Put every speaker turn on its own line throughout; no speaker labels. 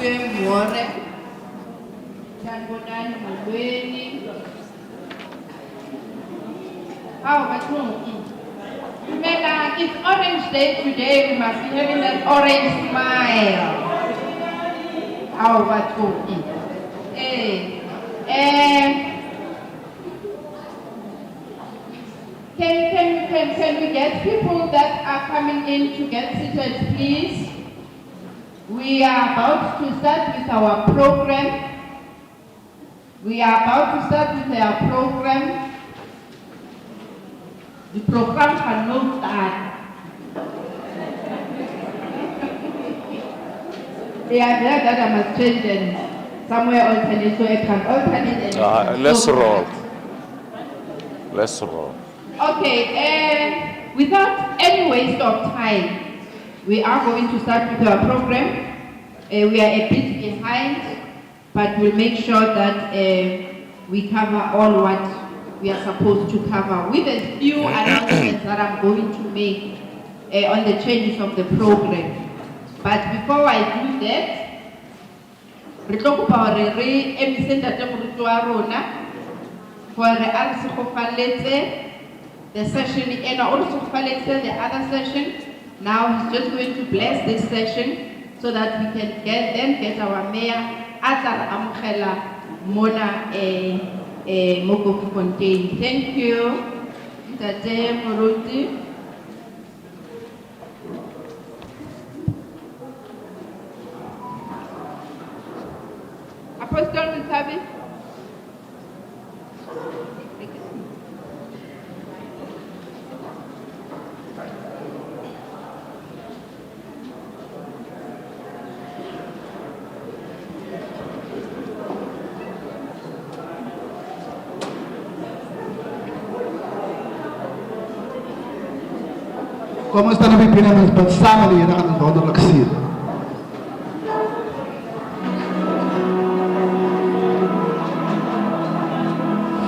More. Tanbonani Mulweni. How much more? Remember, it's Orange Day today. We must be having that orange smile. How much more? Can we get people that are coming in to get seated, please? We are about to start with our program. The program cannot start. They are there that I must change and somewhere alternate, so it can alternate.
Let's roll.
Okay, without any waste of time, we are going to start with our program. We are a bit behind, but we'll make sure that we cover all what we are supposed to cover with a few announcements that I'm going to make on the changes of the program. But before I do that, the session and also the other session. Now he's just going to bless this session so that we can get our mayor Atar Amkhela Mona Koffiefontein. Thank you. Tate Moruti. Apostle Mutabi.
Como está na Pipina, mas passamos ali na roda da Xir.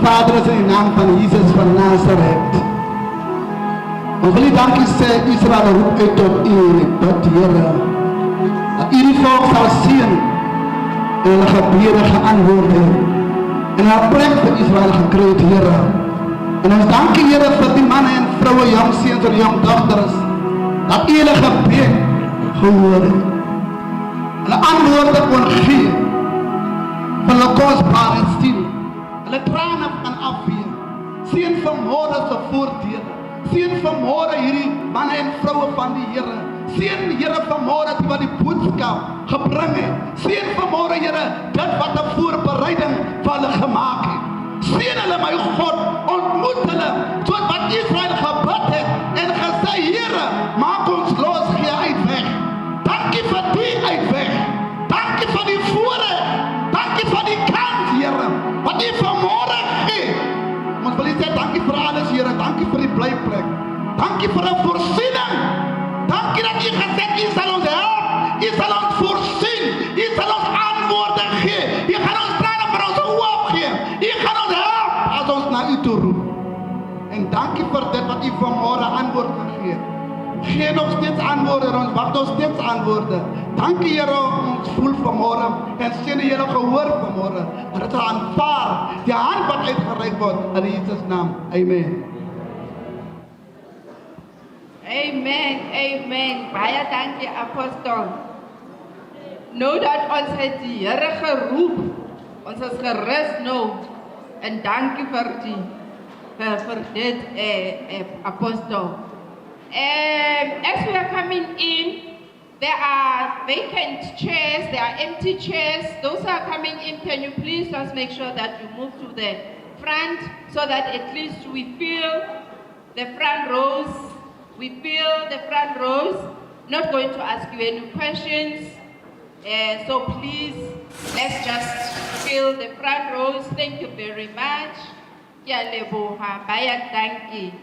Vader, in de naam van Jezus van Nazareth. We willen danken zeggen, Israël roept uit tot u, tot Heere. Dat jullie volk zal zien en hulle gebeden geantwoorden. En haar plek vir Israël gekreed, Heere. En ons dank u, Heere, vir die mannen en vrouwen, jong seuns en jong dogters, dat u hulle gebed gehoor het. Hulle antwoorde kon gee, vir hulle kostbare siel. Hulle trane kan afvee. Seën vanmôre se voordele. Seën vanmôre hierdie manne en vroue van die Here. Seën Here vanmôre die wat die boodskap gebring het. Seën vanmôre Here dit wat 'n voorbereiding vir hulle gemaak het. Seën hulle my God, ontmoet hulle soos wat Israel gebid het en gesê Here, maak ons los, gee uitweg. Dankie vir die uitweg. Dankie vir die voorreg. Dankie vir die kans, Here, wat U vanmôre gee. Ons wil sê dankie vir alles, Here. Dankie vir die blyplek. Dankie vir 'n voorsiening. Dankie dat U gesê U sal ons help. U sal ons voorsien. U sal ons antwoorde gee. U gaan ons trane vir ons oop gee. U gaan ons help as ons na U toe roep. En dankie vir dit wat U vanmôre antwoord gegee het. Gee nog steeds antwoorde, ons wag nog steeds antwoorde. Dankie Here, ons voel vanmôre en sien Here gehoor vanmôre. Dat dit aanvaar, die hand wat uitgereik word in Jesus naam. Amen.
Amen, amen. Baie dankie apostel. Nou dat ons het die Here geroep, ons is gerus nou. En dankie vir dit apostel. As we are coming in, there are vacant chairs, there are empty chairs. Those are coming in. Can you please just make sure that you move to the front so that at least we fill the front rows. We fill the front rows. Not going to ask you any questions. So please, let's just fill the front rows. Thank you very much. Kia leboha, baya danki.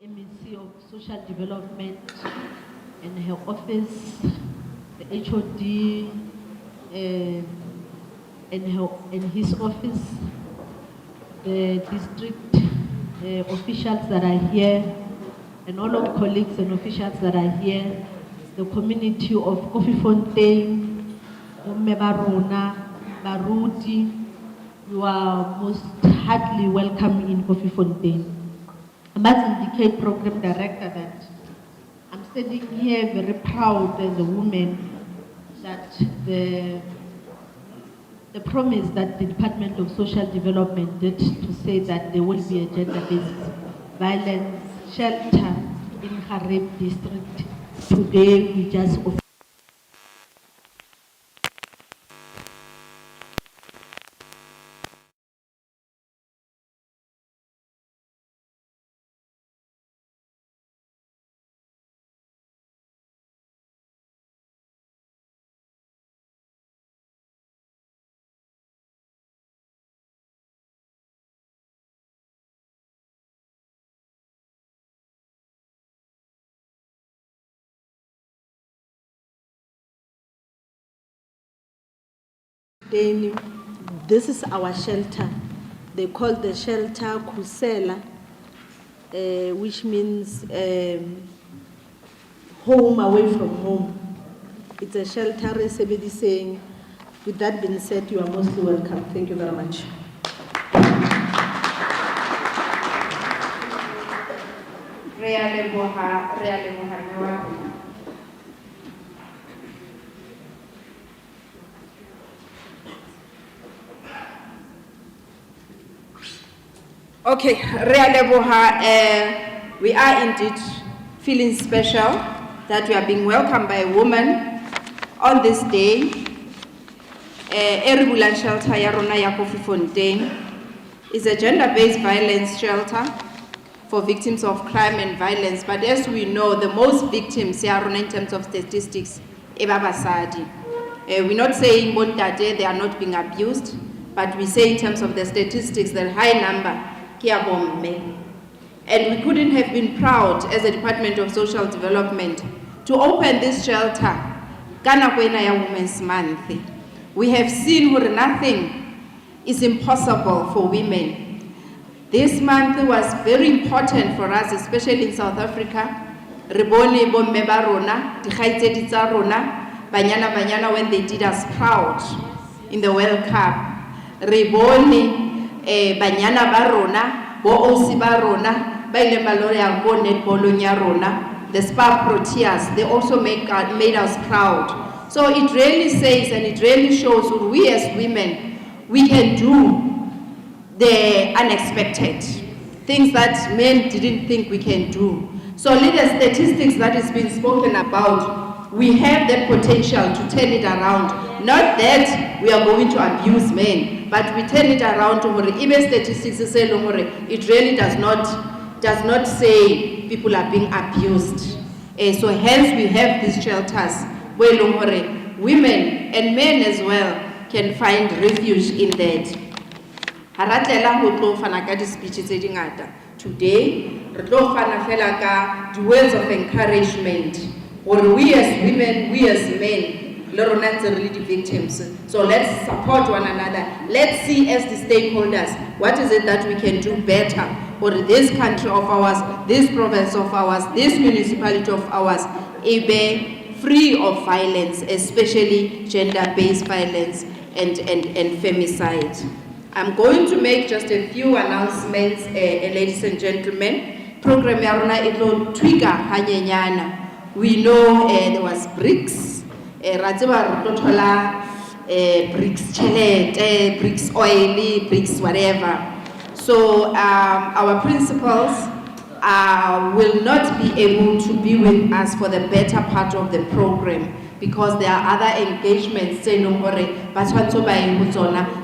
MEC of Social Development and her office, the HOD, and his office, the district officials that are here, and all of colleagues and officials that are here, the community of Koffiefontein, Mebarona, Baruti, you are most heartily welcome in Koffiefontein. I must indicate Program Director that I'm standing here very proud as a woman that the promise that the Department of Social Development did to say that there will be a gender-based violence shelter in XHARIEP district. Today we just Then this is our shelter. They call the shelter Kusela, which means home away from home. It's a shelter, saying. With that being said, you are mostly welcome. Thank you very much.
Okay, we are indeed feeling special that we are being welcomed by a woman on this day. Eribula shelter ya rona ya Koffiefontein is a gender-based violence shelter for victims of crime and violence. But as we know, the most victims ya rona in terms of statistics, eba basadi. We're not saying bontate they are not being abused, but we say in terms of the statistics, the high number. And we couldn't have been proud as a Department of Social Development to open this shelter Kana Kwena ya Women's Month. We have seen where nothing is impossible for women. This month was very important for us, especially in South Africa. Riboni bomme ba rona, dikgaitsedi tsa rona, banyana when they did us proud in the World Cup. Riboni banyana ba rona, bo osi ba rona, ba ile ba lo ya go netball ya rona, the Spa Proteas, they also made us proud. So it really says and it really shows that we as women, we can do the unexpected, things that men didn't think we can do. So little statistics that is being spoken about, we have that potential to turn it around. Not that we are going to abuse men, but we turn it around to even statistics say it really does not say people are being abused. So hence we have these shelters where women and men as well can find refuge in that. Today, the words of encouragement. Or we as women, we as men, really the victims. So let's support one another. Let's see as the stakeholders, what is it that we can do better for this country of ours, this province of ours, this municipality of ours, be free of violence, especially gender-based violence and femicide. I'm going to make just a few announcements, ladies and gentlemen. Program yarona ito twiga hanyenyana. We know there was BRICS, Radziba Rotola, BRICS Chelet, BRICS Oily, BRICS whatever. So our principals will not be able to be with us for the better part of the program because there are other engagements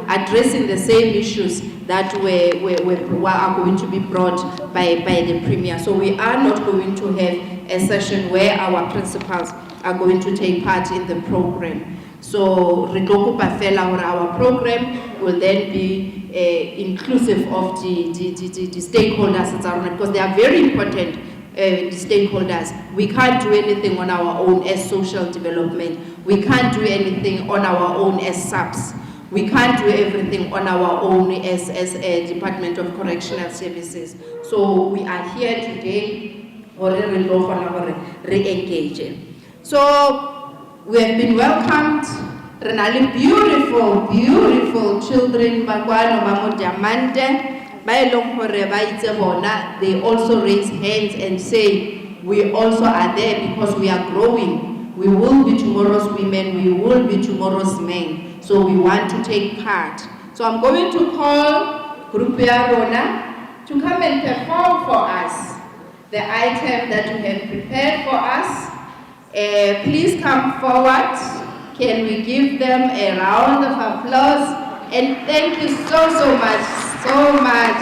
addressing the same issues that are going to be brought by the Premier. So we are not going to have a session where our principals are going to take part in the program. So our program will then be inclusive of the stakeholders because they are very important
stakeholders. We can't do anything on our own as social development. We can't do anything on our own as SAPS. We can't do everything on our own as a Department of Correctional Services. So we are here today for re-engage. So we have been welcomed. Renali beautiful, beautiful children. They also raise hands and say, we also are there because we are growing. We will be tomorrow's women, we will be tomorrow's men. So we want to take part. So I'm going to call Group Rona to come and perform for us the item that you have prepared for us. Please come forward. Can we give them a round of applause? And thank you so much, so much.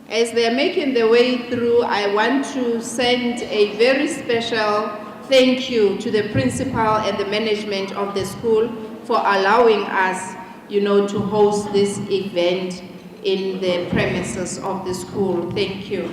As they're making their way through, I want to send a very special thank you to the principal and the management of the school for allowing us, to host this event in the premises of the school. Thank you.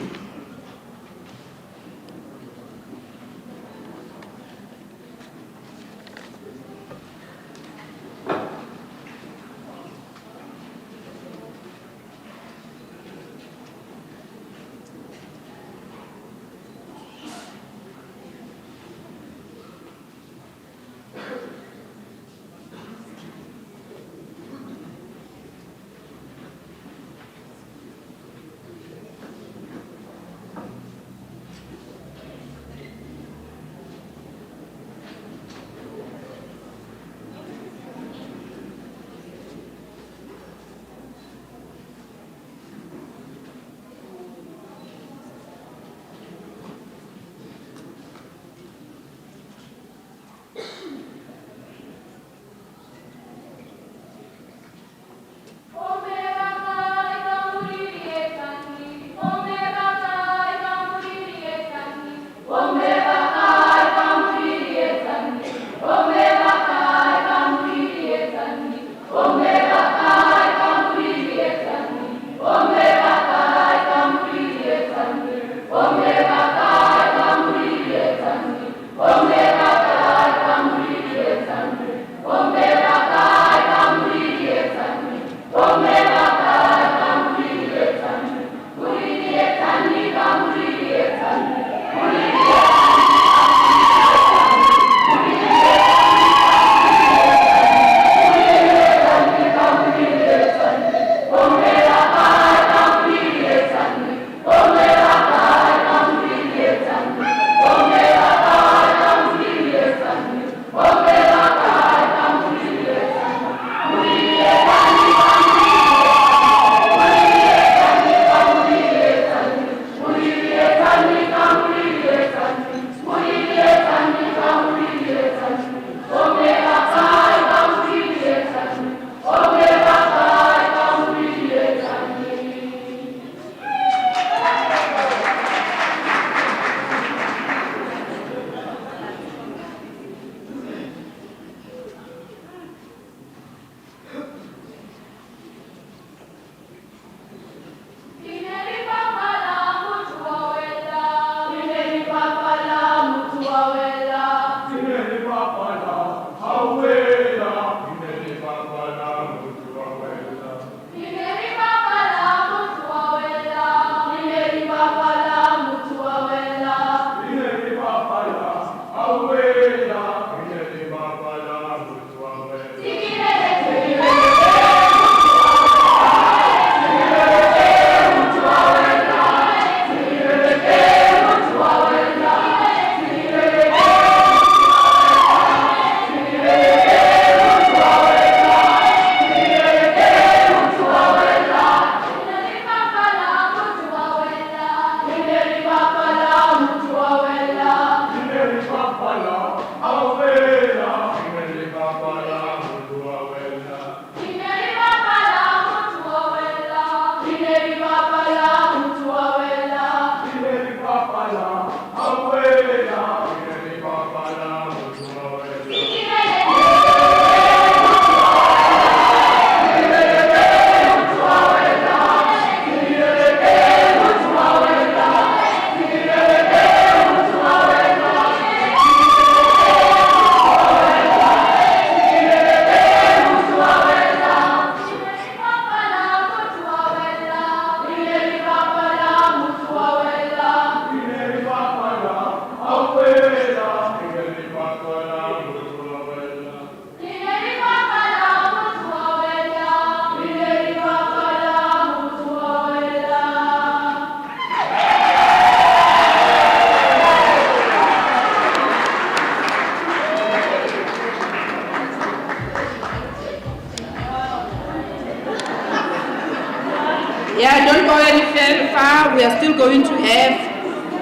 going to have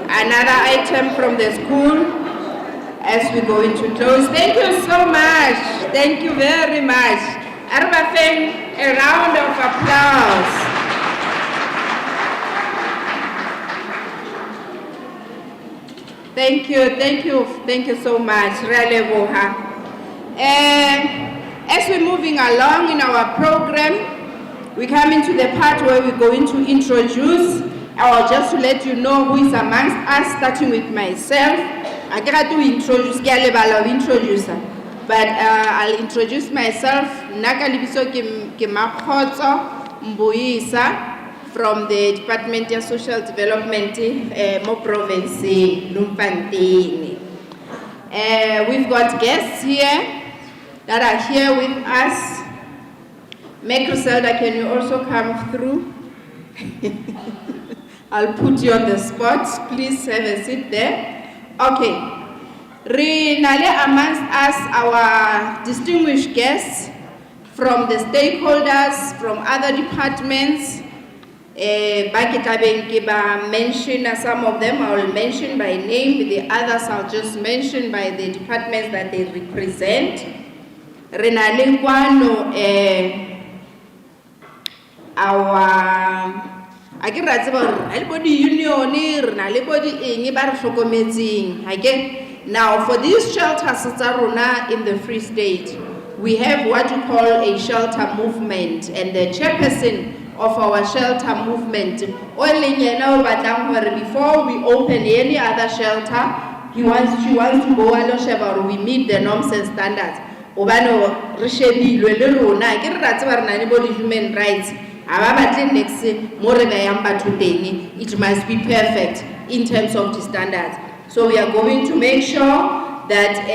another item from the school as we're going to close. Thank you so much. Thank you very much. Arabafeng, a round of applause. Thank you so much. As we're moving along in our program, we come into the part where we're going to introduce, or just to let you know who is amongst us, starting with myself. I got to introduce, but I'll introduce myself. Nakalibiso Kemakhoto Mbuisa from the Department of Social Development, Provincial, Lumpantin. We've got guests here that are here with us. Meg Griselda, can you also come through? I'll put you on the spot. Please have a seat there. Okay. Renale amongst us, our distinguished guests from the stakeholders, from other departments. Mention some of them, I will mention by name. The others I'll just mention by the departments that they represent. Renale Kwano, our union, now for these shelters in the Free State, we have what we call a shelter movement, and the chairperson of our shelter movement, before we open any other shelter, she wants to go and we meet the norms and standards. Human rights. It must be perfect in terms of the standards. So we are going to make sure that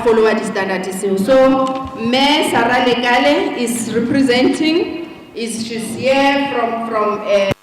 follow the standards. So Mayor Sarah Legale is representing, she's here from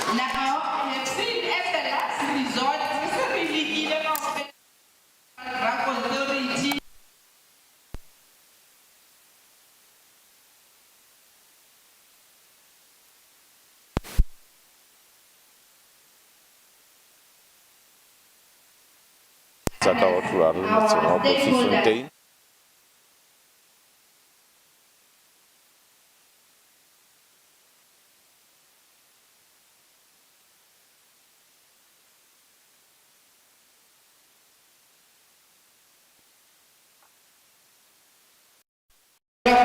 Now, I have seen as the last resort, recently given of authority.
Koffiefontein.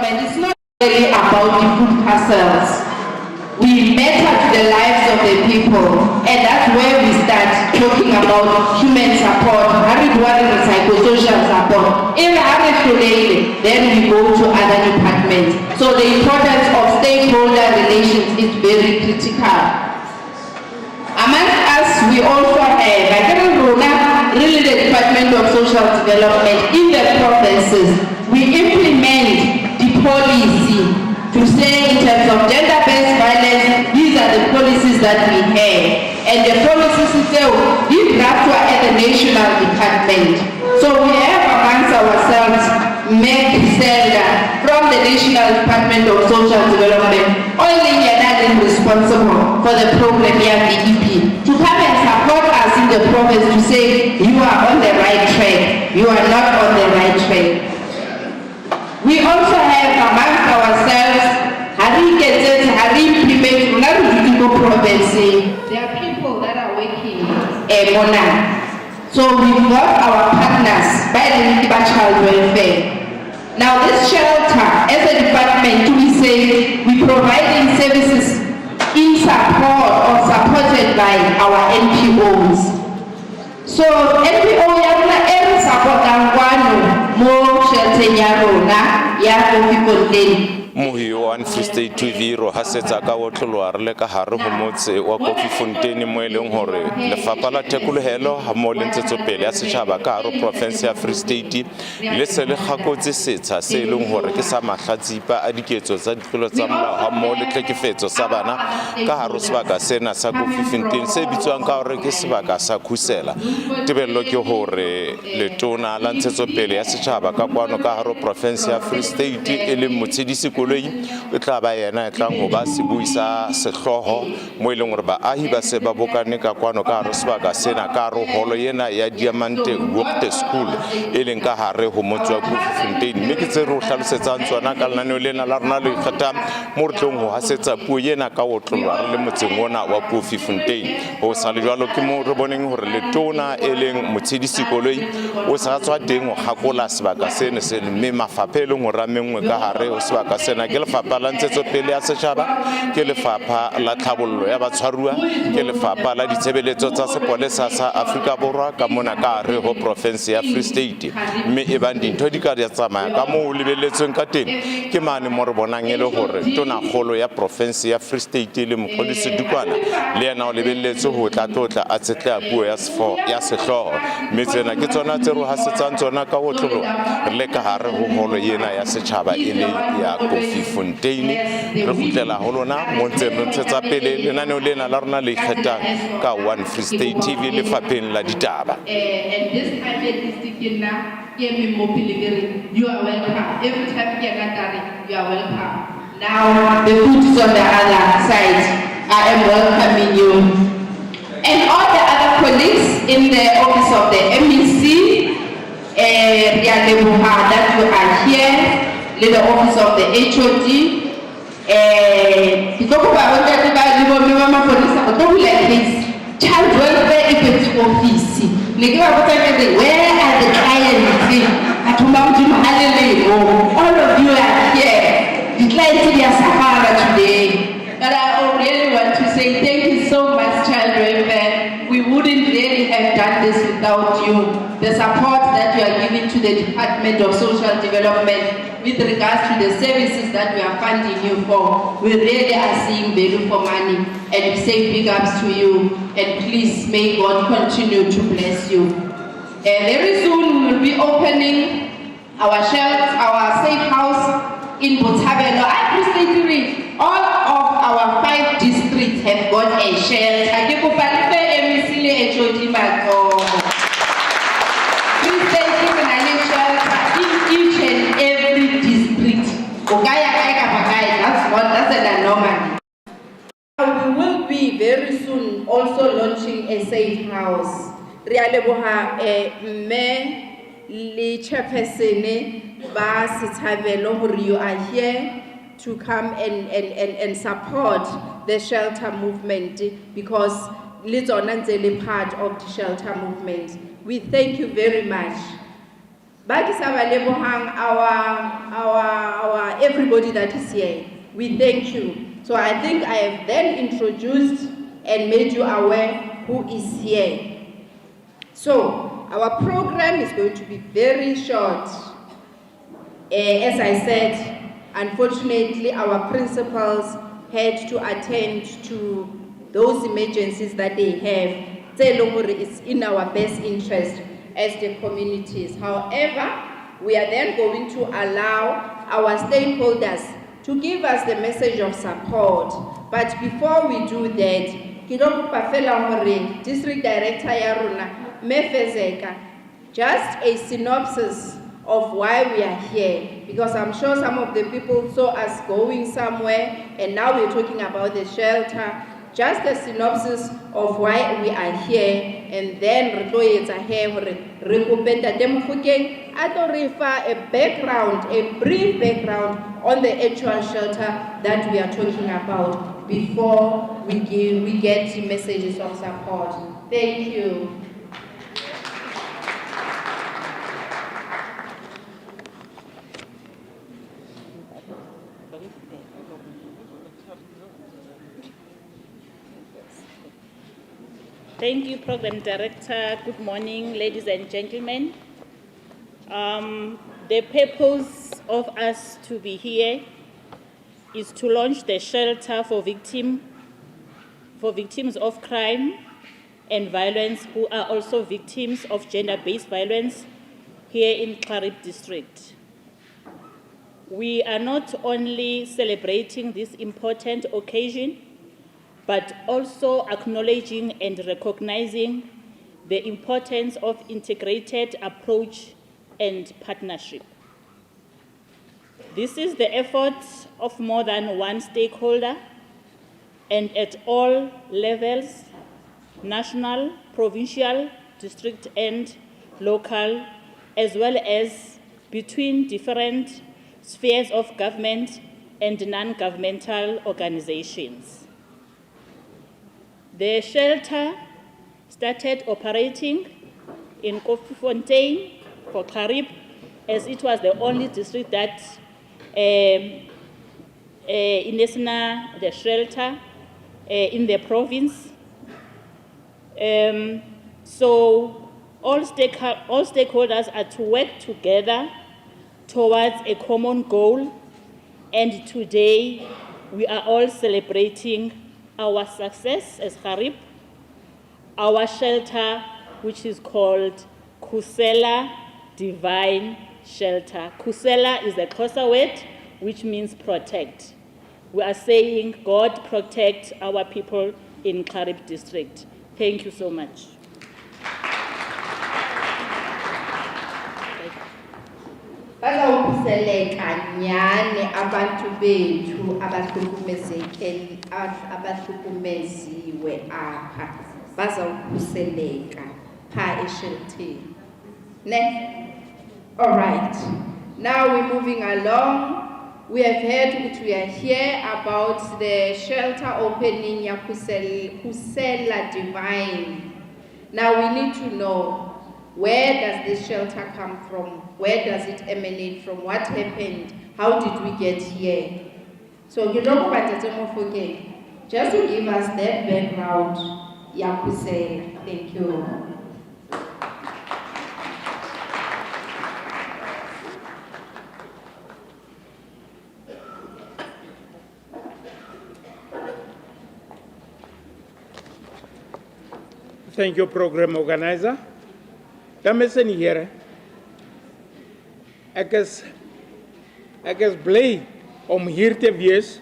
It's not really about the food parcels. We matter to the lives of the people, and that's where we start talking about human support, psychosocial support. Then we go to other departments. So the importance of stakeholder relations is very critical. Amongst us, we also have really the Department of Social Development in the provinces. We implement the policy to say in terms of gender-based violence, these are the policies that we have. And the policies itself, we draft at the national department. So we have amongst ourselves Meg Selda from the National Department of Social Development, only Yanadin responsible for the program here at the EP, to come and support us in the province to say, you are on the right track, you are not on the right track. We also have amongst ourselves, there are people that are working So we've got our partners by the child welfare. Now this shelter, as a department, we say we providing services in support or supported by our NPOs. So NPO every support more shelter ya Koffiefontein.
Mohi wa Free State TV ro hasetsa ka wotlolo a re ka hare ho motse wa Koffiefontein mo eleng hore lefapha la thekolohelo ha mo le ntshetsopele ya setjhaba ka hare province ya Free State le se le gakotse setsha se eleng hore ke sa mahlatsipa a diketso tsa ditlolo tsa molao ha mo le tlhekefetso sa bana ka hare sebaka sena sa Koffiefontein se bitswang ka hore ke sebaka sa khusela. Tebello ke hore letona la ntshetsopele ya setjhaba ka kwano ka hare province ya Free State e le motshedisi e tla ba yena e tlang ho ba se buisa sehloho mo e leng hore baahi ba se ba bokane ka kwano ka hare sebaka sena ka holo yena ya Diamante Walk School e leng ka hare ho motse wa Koffiefontein. Mme ke tse re o hlalosetsang tsona ka lenaneo lena la rona le ikgetha mo re tlong ho hasetsa puo yena ka otlolwa re le motseng ona wa Koffiefontein. Ho sa le jwalo ke mo re boneng hore letona e leng motshedisi koloi o sa tswa teng ho gakola sebaka sena se mme mafapha e leng hore a mengwe ka hare ho sebaka sena ke lefapha la ntshetsopele ya setjhaba, ke lefapha la tlhabollo ya batshwaruwa, ke lefapha la ditshebeletso tsa sepolesa sa Afrika Borwa ka mona ka hare ho province ya Free State. Mme e bang dintho di ka di tsamaya ka moo lebelletsweng ka teng ke mane mo re bonang e le hore tona kgolo ya province ya Free State le Mokgodisi Dukwana le yena o lebelletse ho tlatlotla a tsetla puo ya sehloho. Mme tsena ke tsona tse re hasetsang tsona ka otlolo le ka hare ho holo yena ya setjhaba e le ya Koffiefontein. Re kgutlela ho lona mo ntse re ntshetsa pele lenaneo lena la rona le ikgethang ka One Free State TV lefapheng la ditaba.
And this time you are welcome. Every time you are welcome.
Now the food is on the other side. I am welcoming you. And all the other colleagues in the office of the MEC, that you are here. In the office of the HOD, child welfare office. Where are the clients? All of you are here. The clients are Sahara today. But I really want to say thank you so much, child welfare. We wouldn't really have done this without you. The support that you are giving to the Department of Social Development with regards to the services that we are funding you for, we really are seeing value for money, and we say big ups to you, and please may God continue to bless you. Very soon we will be opening our shelves, our safe house in Botshabelo. I building a safe house. Re a leboha mme le chairperson ba Sethabelo hore you are here to come and support the shelter movement, because le tsona ntse le part of the shelter movement. We thank you very much. Our everybody that is here, we thank you. So I think I have then introduced and made you aware who is here. So our program is going to be very short. As I said, unfortunately our principals had to attend to those emergencies that they have. It's in our best interest as the communities. However, we are then going to allow our stakeholders to give us the message of support. But before we do that, District Director Yaruna Mefezeka, just a synopsis of why we are here, because I'm sure some of the people saw us going somewhere and now we're talking about the shelter. Just a synopsis of why we are here, and then a background, a brief background on the actual shelter that we are talking about before we get messages of support. Thank you.
Thank you, Program Director. Good morning, ladies and gentlemen. The purpose of us to be here is to launch the shelter for victims of crime and violence who are also victims of gender-based violence here in XHARIEP district. We are not only celebrating this important occasion, but also acknowledging and recognizing the importance of integrated approach and partnership. This is the effort of more than one stakeholder, and at all levels, national, provincial, district, and local, as well as between different spheres of government and non-governmental organizations. The shelter started operating in Koffiefontein for XHARIEP, as it was the only district that in the shelter in the province. So all stakeholders are to work together towards a common goal, and today we are all celebrating our success as XHARIEP, our shelter, which is called Khusela Divine Shelter. Khusela is a Xhosa word which means protect. We are saying God protect our people in XHARIEP district. Thank you so much.
Bazawukhuseleka nyane abantu bethu abahlukumeziwe apha, bazawukhuseleka pha eshelteni. All right, now we're moving along. We have heard that we are here about the shelter opening ya Khusela Divine. Now we need to know, where does this shelter come from? Where does it emanate from? What happened? How did we get here? So just to give us that background, ya Khusela. Thank you.
Thank you, program organizer. Dames en heren, ek is bly om hier te wees,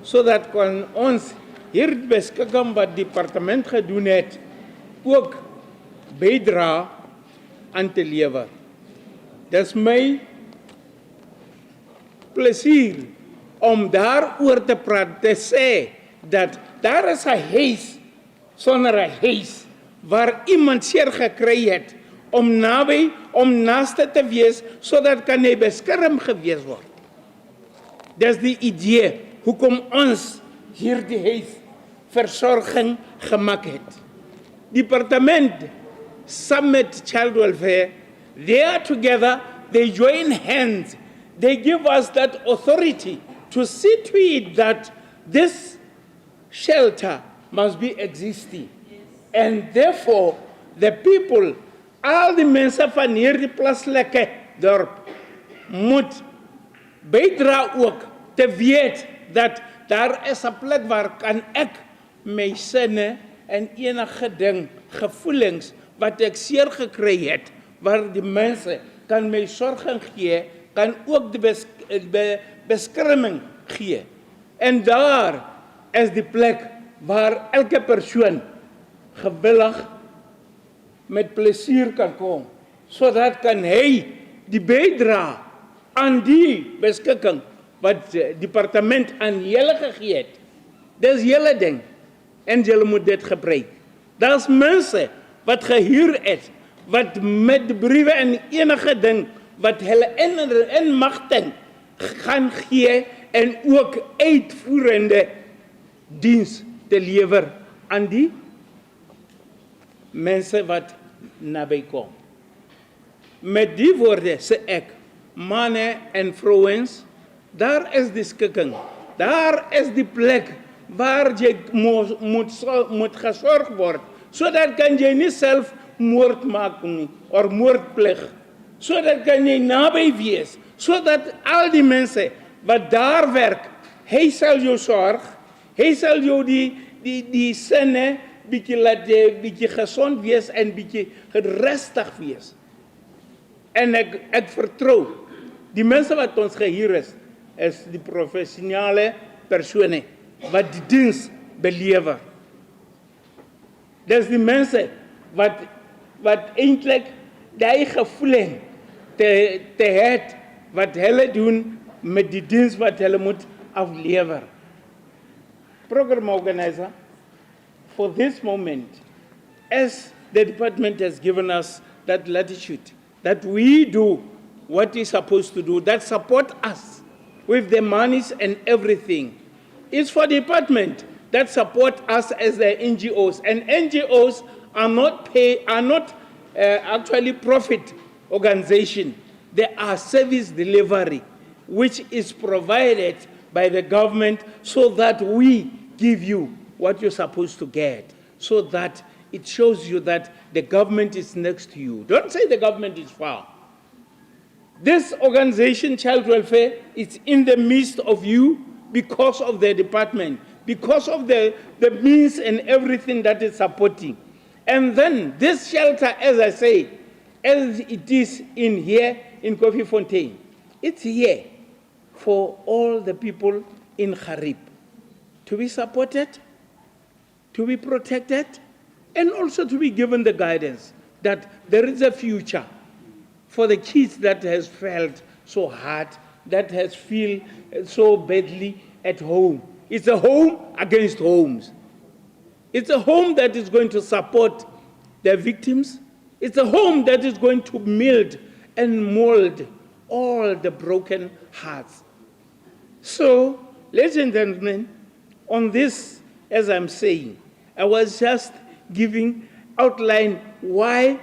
sodat kan ons hier beskikking wat die departement gedoen het, ook bydra aan te lewe. Dis my plesier om daaroor te praat, te sê dat daar is 'n huis sonder 'n huis waar iemand seer gekry het, om naby, om naaste te wees, sodat kan hy beskerm gewees word. Dis die idee, hoekom ons hierdie huis versorging gemaak het. Departement, saam met child welfare, they are together, they join hands, they give us that authority to see to it that this shelter must be existing. And therefore, the people, al die mense van hierdie plaaslike dorp, moet bydra ook te weet dat daar is 'n plek waar kan ek my sinne en enige ding, gevoelens wat ek seer gekry het, waar die mense kan my sorging gee, kan ook die beskerming gee. En daar is die plek waar elke persoon gewillig met plesier kan kom, sodat kan hy die bydra aan die beskikking wat die departement aan julle gegee het. Dis julle ding, en julle moet dit gebruik. Daar's mense wat gehuur het, wat met briewe en enige ding, wat hulle in magting gaan gee, en ook uitvoerende diens te lewer aan die mense wat naby kom. Met die woorde sê ek, manne en vrouens, daar is die skikking, daar is die plek waar jy moet gesorg word, sodat kan jy nie self moord maak nie, of moord plig, sodat kan jy naby wees, sodat al die mense wat daar werk, hy sal jou sorg, hy sal jou die sinne bietjie laat bietjie gesond wees en bietjie rustig wees. En ek vertrou, die mense wat ons gehuur is die professionele persone wat die diens belewer. Dis die mense wat eintlik die gevoel te het wat hulle doen met die diens wat hulle moet aflewer. Program organizer, for this moment, as the department has given us that latitude, that we do what we're supposed to do, that support us with the monies and everything, it's for the department that support us as the NGOs. And NGOs are not actually profit organization. They are service delivery, which is provided by the government so that we give you what you're supposed to get, so that it shows you that the government is next to you. Don't say the government is far. This organization, Child Welfare, is in the midst of you because of the department, because of the means and everything that is supporting. And then this shelter, as I say, as it is in here in Koffiefontein, it's here for all the people in XHARIEP to be supported, to be protected, and also to be given the guidance that there is a future for the kids that has felt so hard, that has feel so badly at home. It's a home against homes. It's a home that is going to support the victims. It's a home that is going to melt and mold all the broken hearts. So, ladies and gentlemen, on this, as I'm saying, I was just giving outline why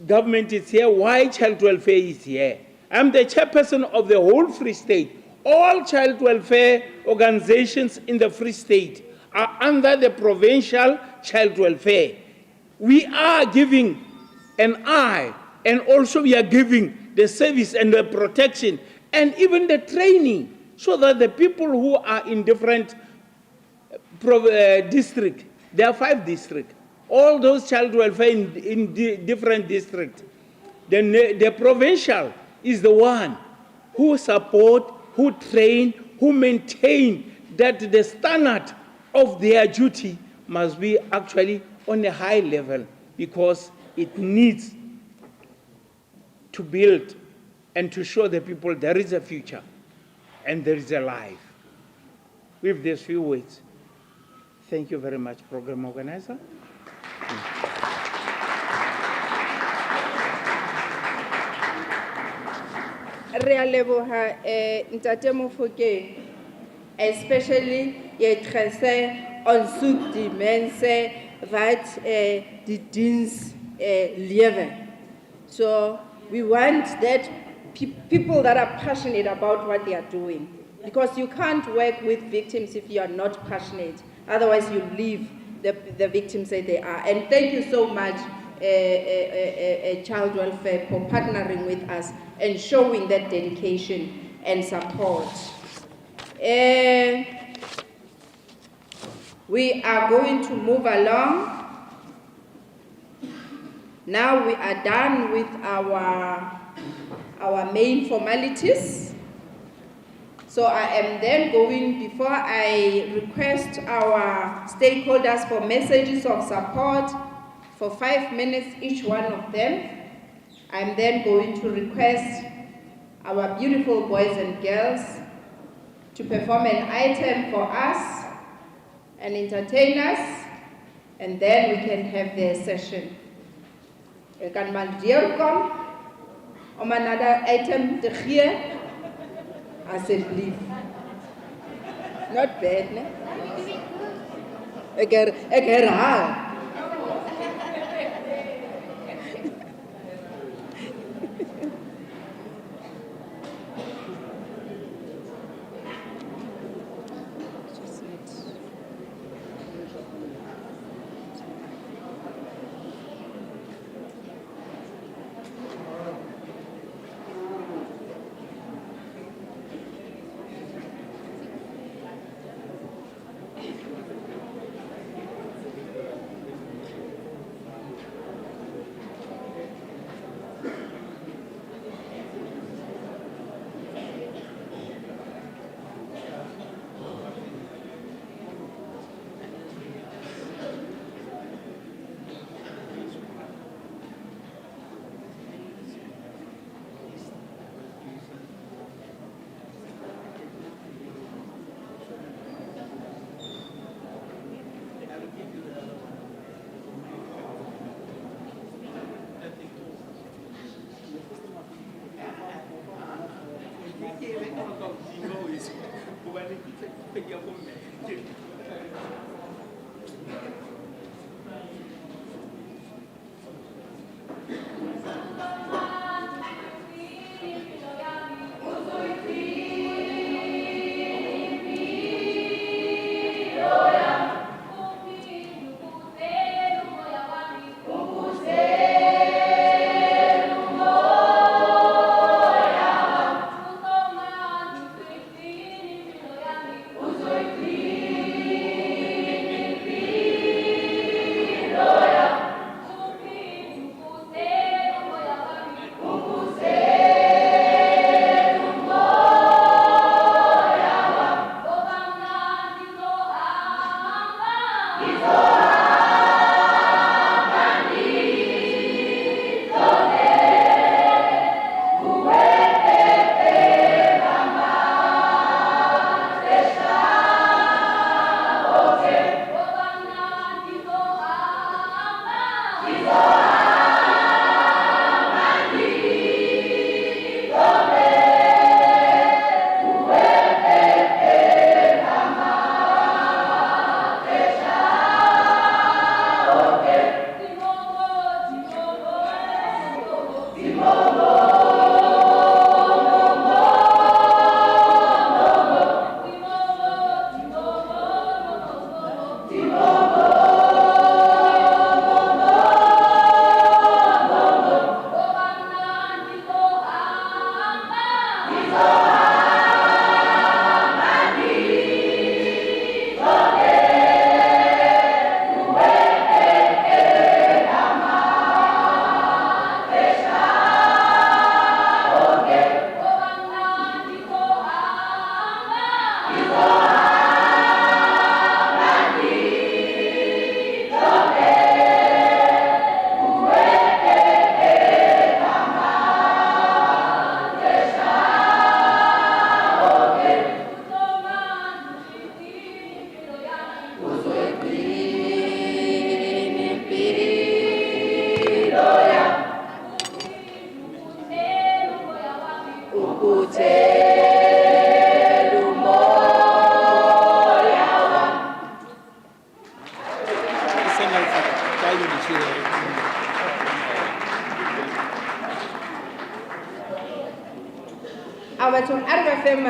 government is here, why child welfare is here. I'm the chairperson of the whole Free State. All child welfare organizations in the Free State are under the Provincial Child Welfare. We are giving an eye, and also we are giving the service and the protection, and even the training, so that the people who are in different districts, there are 5 districts, all those child welfare in different districts, the Provincial is the one who support, who train, who maintain that the standard of their duty must be actually on a high level, because it needs to build and to show the people there is a future and there is a life. With these few words, thank you very much, program organizer.
re a leboga Ntate Mofokeng, especially Yetrese on Suk Dimense that the Deans Lieve. So we want that people that are passionate about what they are doing. Because you can't work with victims if you are not passionate. Otherwise you leave the victims that they are. And thank you so much, Child Welfare, for partnering with us and showing that dedication and support. We are going to move along. Now we are done with our main formalities. So I am then going, before I request our stakeholders for messages of support for 5 minutes, each one of them, I'm then going to request our beautiful boys and girls to perform an item for us and entertain us, and then we can have the session. You can come, another item to here. I said, leave. Not bad, ne? Ek herhaal.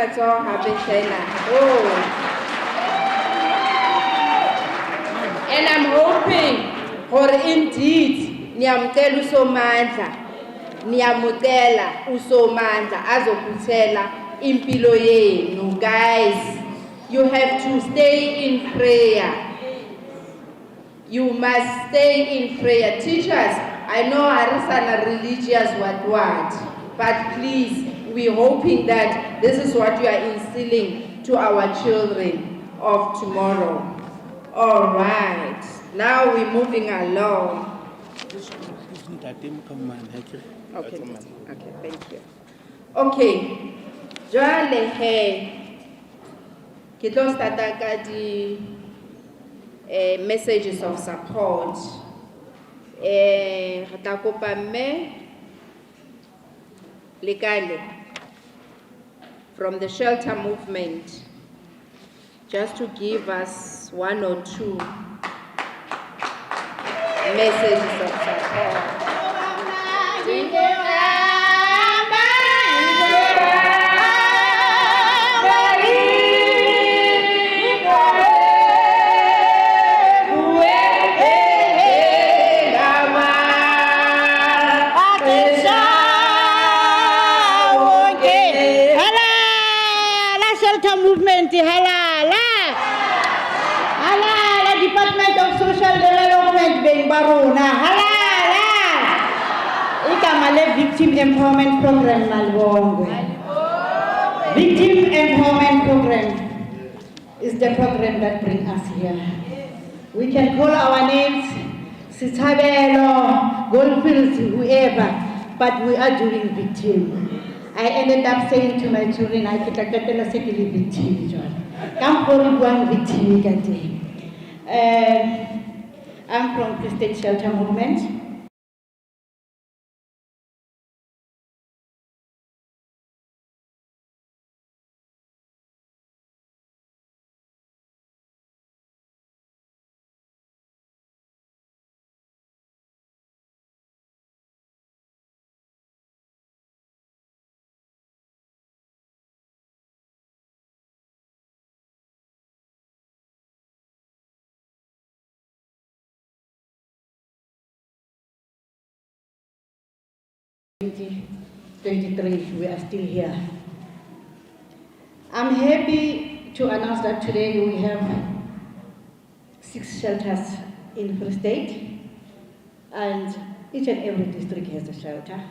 matsoho hape fela. Oh. And I'm hoping for indeed niyamcela uSomandla, niyamcela uSomandla azokhuthela impilo yenu. Guys, you have to stay in prayer. You must stay in prayer. Teachers, I know Arisana religious what, but please, we're hoping that this is what you are instilling to our children of tomorrow. All right, now we're moving along. Okay, thank you. Okay, jwale he, ke tlo starta ka di messages of support. Re tla kopa mme Lekale from the shelter movement just to give us 1 or 2 messages of support.
Department of Social Development Barona. Ikamale Victim Empowerment Program Malbongwe. Victim Empowerment Program is the program that brings us here. We can call our names, Sitabelo, Goldfields, whoever, but we are doing victim. I ended up saying to my children, I can't get a second victim. Come for one victim. I'm from the State Shelter Movement. In 2023, we are still here. I'm happy to announce that today we have 6 shelters in Free State, and each and every district has a shelter.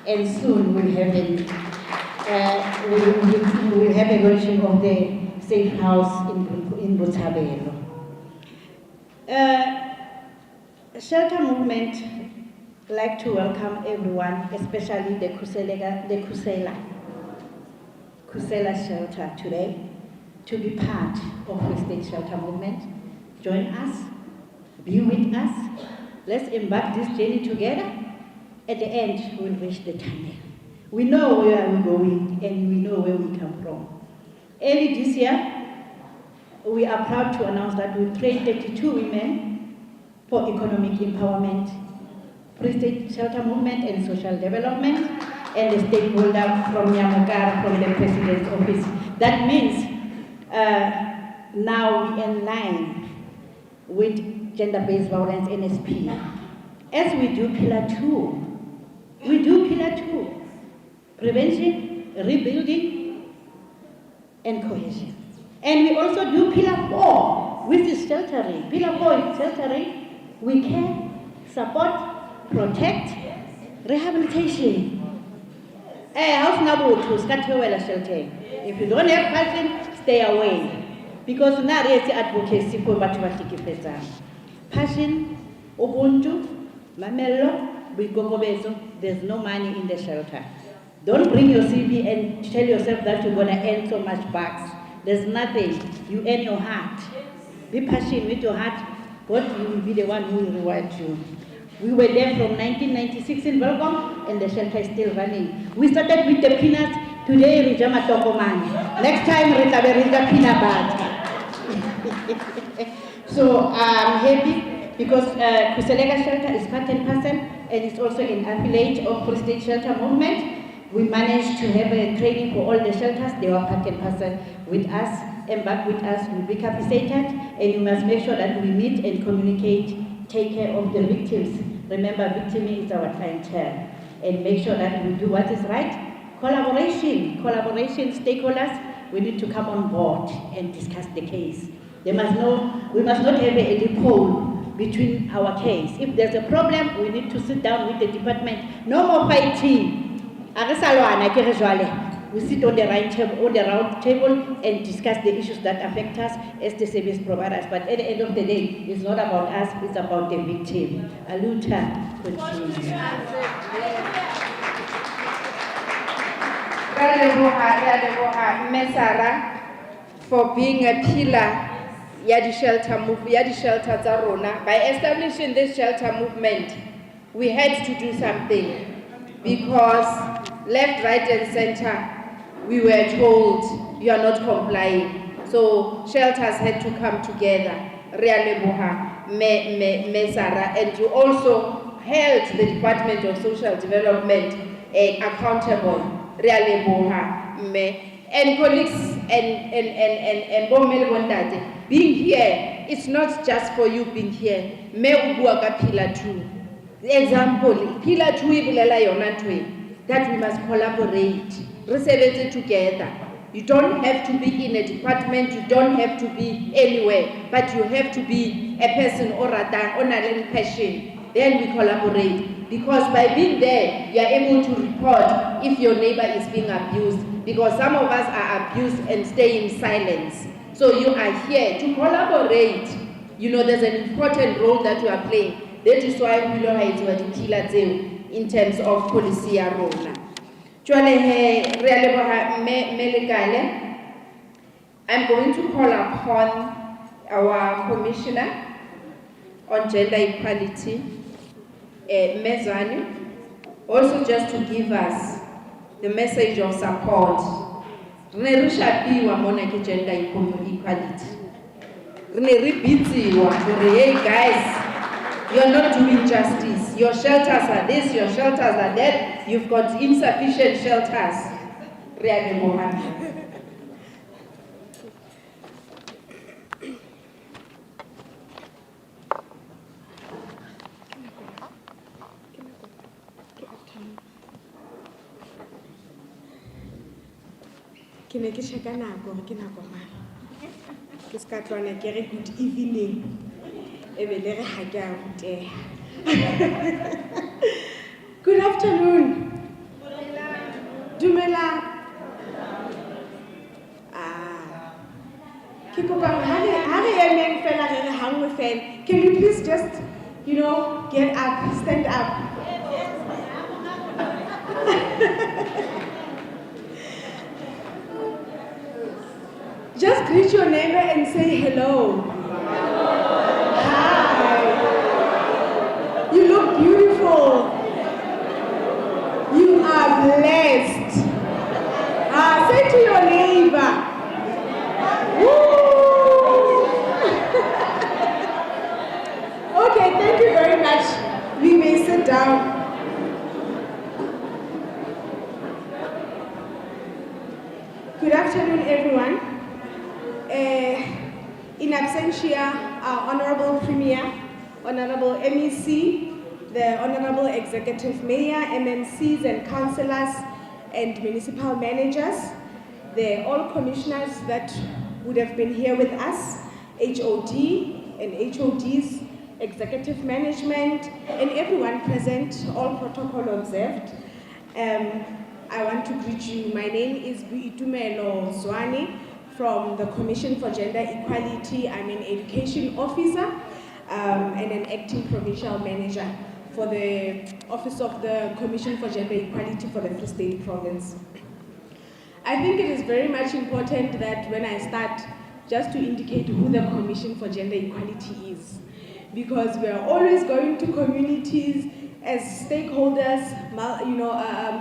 And soon we'll have a version of the safe house in Botshabelo. Shelter movement like to welcome everyone, especially the Kusela shelter today, to be part of the State Shelter Movement. Join us, be with us. Let's embark this journey together. At the end, we'll reach the tunnel. We know where we're going and we know where we come from. Early this year, we are proud to announce that we trained 32 women for economic empowerment, Free State Shelter Movement and social development, and the stakeholder from Nyamukar, from the President's office. That means now we in line with gender-based violence NSP. As we do Pillar 2, prevention, rebuilding, and cohesion. And we also do Pillar 4, which is sheltering. Pillar 4 is sheltering. We care, support, protect, rehabilitation. If you don't have passion, stay away. Because now there is advocacy for passion, ubuntu, mamelo, bigogobezo, there's no money in the shelter. Don't bring your CV and tell yourself that you're going to earn so much bucks. There's nothing. You earn your heart. Be passionate with your heart. God will be the one who will reward you. We were there from 1996 in Belgium, and the shelter is still running. We started with the peanuts. Today, Rijama Tokoman. Next time, Rija peanut butter. So I'm happy because Kuselega Shelter is part and parcel, and it's also an affiliate of Free State Shelter Movement. We managed to have a training for all the shelters. They were part and parcel with us, embark with us, we be capacitated, and we must make sure that we meet and communicate, take care of the victims. Remember, victim is our clientele, and make sure that we do what is right. Collaboration, stakeholders, we need to come on board and discuss the case. We must not have a loophole between our case. If there's a problem, we need to sit down with the department. No more fighting. We sit on the round table and discuss the issues that affect us as the service providers. But at the end of the day, it's not about us, it's about the victim. Aluta, continue.
Mesara, for being a pillar Yadi shelter Zarona. By establishing this shelter movement, we had to do something because left, right, and center, we were told you are not complying. So shelters had to come together. Mesara, and you also held the Department of Social Development accountable. And colleagues and being here, it's not just for you being here. Pillar 2. The example, Pillar 2 that we must collaborate, reserve together. You don't have to be in a department, you don't have to be anywhere, but you have to be a person or a passion. Then we collaborate. Because by being there, you are able to report if your neighbor is being abused. Because some of us are abused and stay in silence. So you are here to collaborate. You know, there's an important role that you are playing. That is why we don't have to kill in terms of policy role. I'm going to call upon our commissioner on gender equality, Mezani, also just to give us the message of support. Gender equality. Hey guys, you're not doing justice. Your shelters are this, your shelters are that. You've got insufficient shelters.
Good evening. Good afternoon. Dumela. Can you please just, get up, stand up? Just greet your neighbor and say hello. Hi. You look beautiful. You are blessed. Say to your neighbor. Woo! Okay, thank you very much. We may sit down. Good afternoon, everyone. In absentia, our Honorable Premier, Honorable MEC, the Honorable Executive Mayor, MMCs and councillors and municipal managers, all commissioners that would have been here with us, HOD and HODs, executive management, and everyone present, all protocol observed. I want to greet you. My name is Buitumelo Zwane, from the Commission for Gender Equality. I'm an education officer and an acting provincial manager for the Office of the Commission for Gender Equality for the Free State Province. I think it is very much important that when I start, just to indicate who the Commission for Gender Equality is. Because we are always going to communities as stakeholders,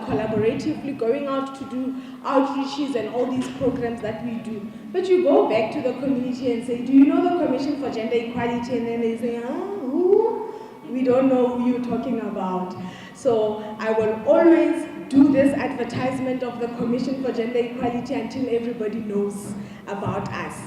collaboratively going out to do outreaches and all these programs that we do. But you go back to the community and say, do you know the Commission for Gender Equality? And then they say, who? We don't know who you're talking about. So I will always do this advertisement of the Commission for Gender Equality until everybody knows about us.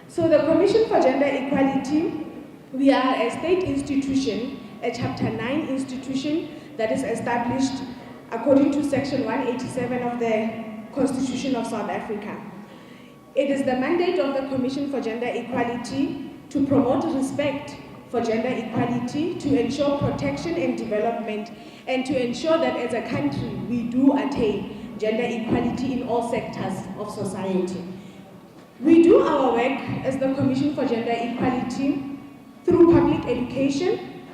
So the Commission for Gender Equality, we are a state institution, a Chapter 9 institution that is established according to Section 187 of the Constitution of South Africa. It is the mandate of the Commission for Gender Equality to promote respect for gender equality, to ensure protection and development, and to ensure that as a country we do attain gender equality in all sectors of society. We do our work as the Commission for Gender Equality through public education,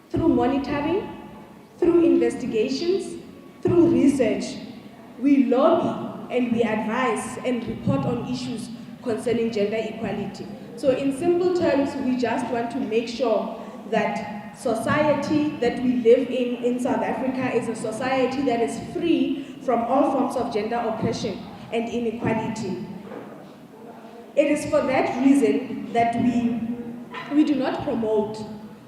through monitoring, through investigations, through research. We lobby and we advise and report on issues concerning gender equality. So in simple terms, we just want to make sure that society that we live in South Africa is a society that is free from all forms of gender oppression and inequality. It is for that reason that we do not promote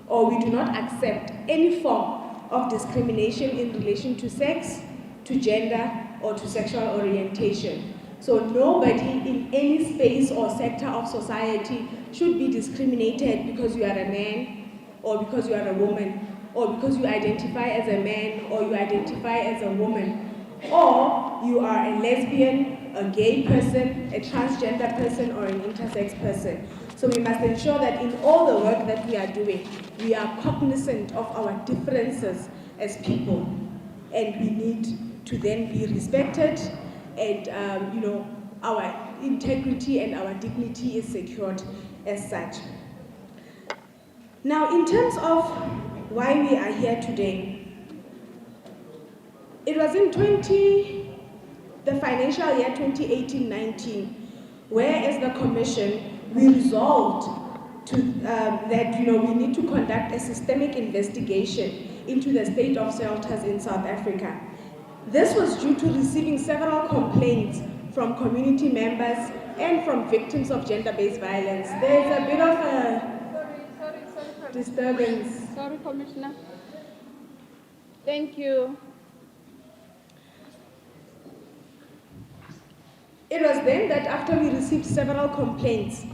or we do not accept any form of discrimination in relation to sex, to gender, or to sexual orientation. So nobody in any space or sector of society should be discriminated because you are a man, or because you are a woman, or because you identify as a man, or you identify as a woman, or you are a lesbian, a gay person, a transgender person, or an intersex person. So we must ensure that in all the work that we are doing, we are cognizant of our differences as people, and we need to then be respected, and our integrity and our dignity is secured as such. Now, in terms of why we are here today, it was in the financial year 2018-19, where as the Commission, we resolved that we need to conduct a systemic investigation into the state of shelters in South Africa. This was due to receiving several complaints from community members and from victims of gender-based violence. There's a bit of a disturbance.
Sorry, Commissioner. Thank you.
It was then that after we received several complaints